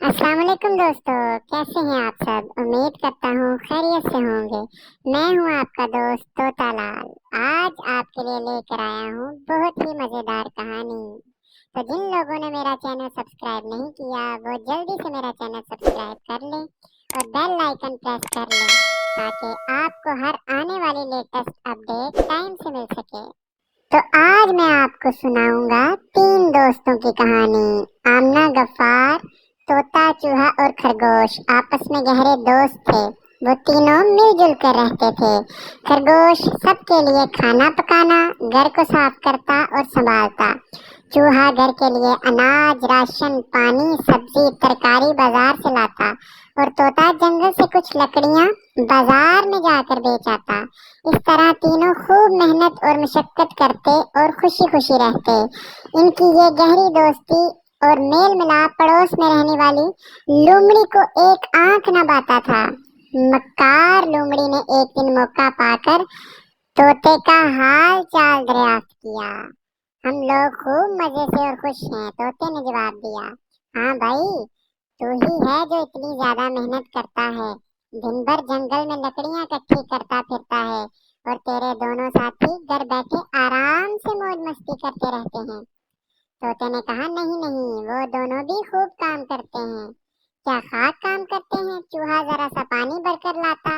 अस्सलाम वालेकुम दोस्तों, कैसे हैं आप सब। उम्मीद करता हूँ खैरियत से होंगे। मैं हूँ आपका दोस्त तोता लाल। आज आपके लिए लेकर आया हूँ बहुत ही मजेदार कहानी। तो जिन लोगों ने मेरा चैनल सब्सक्राइब नहीं किया वो जल्दी से मेरा चैनल सब्सक्राइब कर लें और बेल आइकन प्रेस कर लें ताकि आपको हर आने वाली लेटेस्ट अपडेट टाइम से मिल सके। तो आज मैं आपको सुनाऊंगा तीन दोस्तों की कहानी। आमना, गफ्फार, तोता, चूहा और खरगोश आपस में गहरे दोस्त थे। वो तीनों मिलजुल कर रहते थे। खरगोश सबके लिए खाना पकाना, घर को साफ करता और संभालता। चूहा घर के लिए अनाज, राशन, पानी, सब्जी, तरकारी बाजार से लाता और तोता जंगल से कुछ लकड़ियां बाजार में जाकर बेच आता। इस तरह तीनों खूब मेहनत और मशक्कत करते और खुशी खुशी रहते। इनकी ये गहरी दोस्ती और मेल मिलाप पड़ोस में रहने वाली लोमड़ी को एक आंख न बाता था। मक्कार लोमड़ी ने एक दिन मौका पाकर तोते का हाल चाल दरियाफ्त किया। हम लोग खूब मजे से और खुश हैं, तोते ने जवाब दिया। हाँ भाई, तू ही है जो इतनी ज्यादा मेहनत करता है। दिन भर जंगल में लकड़ियां इकट्ठी करता फिरता है और तेरे दोनों साथी घर बैठे आराम से मौज मस्ती करते रहते हैं। तोते ने कहा, नहीं नहीं, वो दोनों भी खूब काम करते हैं। क्या खास काम करते हैं? चूहा जरा सा पानी भरकर लाता,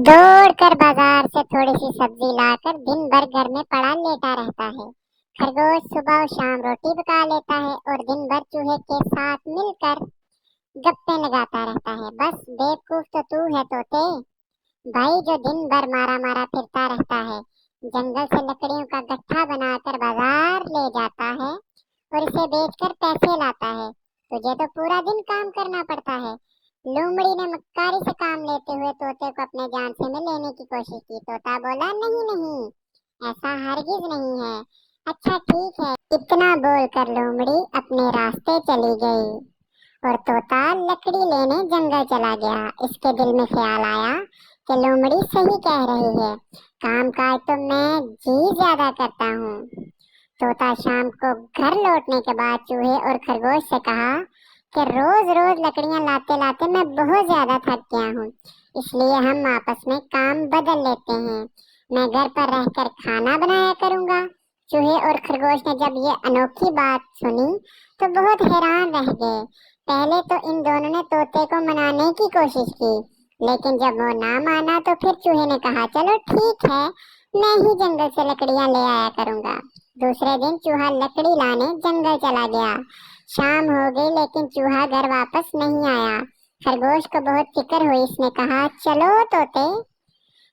दौड़ कर बाजार से थोड़ी सी सब्जी लाकर दिन भर घर में पड़ा लेटा रहता है। खरगोश सुबह और शाम रोटी पका लेता है और दिन भर चूहे के साथ मिलकर गप्पे लगाता रहता है। बस बेवकूफ तो तू है तोते भाई, जो दिन भर मारा मारा फिरता रहता है, जंगल से लकड़ियों का गट्ठा बनाकर बाजार ले जाता है और इसे बेचकर पैसे लाता है। तुझे तो पूरा दिन काम करना पड़ता है। लोमड़ी ने मक्कारी से काम लेते हुए तोते को अपने जान से में लेने की कोशिश की। तोता बोला, नहीं नहीं, ऐसा हरगिज नहीं है। अच्छा ठीक है। इतना बोलकर लोमड़ी अपने रास्ते चली गई और तोता लकड़ी लेने जंगल चला गया। इसके दिल में ख्याल आया कि लोमड़ी सही कह रही है, काम काज तो मैं जी ज्यादा करता हूँ। तोता शाम को घर लौटने के बाद चूहे और खरगोश से कहा कि रोज रोज लकड़ियां लाते लाते मैं बहुत ज्यादा थक गया हूँ, इसलिए हम आपस में काम बदल लेते हैं। मैं घर पर रहकर खाना बनाया करूँगा। चूहे और खरगोश ने जब ये अनोखी बात सुनी तो बहुत हैरान रह गए। पहले तो इन दोनों ने तोते को मनाने की कोशिश की, लेकिन जब वो ना माना तो फिर चूहे ने कहा, चलो ठीक है, मैं ही जंगल से लकड़ियां ले आया करूंगा। दूसरे दिन चूहा लकड़ी लाने जंगल चला गया। शाम हो गई लेकिन चूहा घर वापस नहीं आया। खरगोश को बहुत फिक्र हुई। इसने कहा, चलो तोते,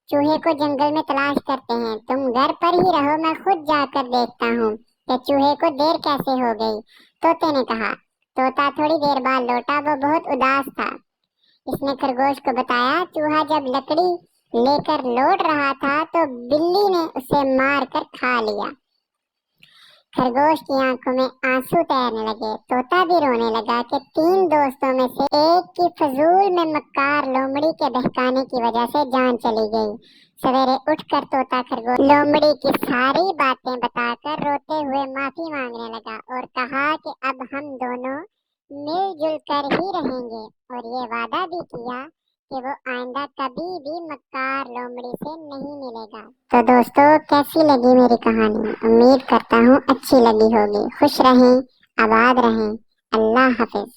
चूहे को जंगल में तलाश करते हैं। तुम घर पर ही रहो, मैं खुद जाकर देखता हूँ कि चूहे को देर कैसे हो गई। तोते ने कहा। तोता थोड़ी देर बाद लौटा। वो बहुत उदास था। इसने खरगोश को बताया, चूहा जब लकड़ी लेकर लौट रहा था तो बिल्ली ने उसे मार कर खा लिया। खरगोश की आंखों में आंसू तैरने लगे। तोता भी रोने लगा कि तीन दोस्तों में से एक की फजूल में मक्कार लोमड़ी के बहकाने की वजह से जान चली गई। सवेरे उठकर तोता खरगोश लोमड़ी की सारी बातें बताकर रोते हुए माफी मांगने लगा और कहा कि अब हम दोनों मिलजुल कर ही रहेंगे, और ये वादा भी किया कि वो आइंदा कभी भी मक्कार लोमड़ी से नहीं मिलेगा। तो दोस्तों, कैसी लगी मेरी कहानी? उम्मीद करता हूँ अच्छी लगी होगी। खुश रहें, आबाद रहें। अल्लाह हाफिज।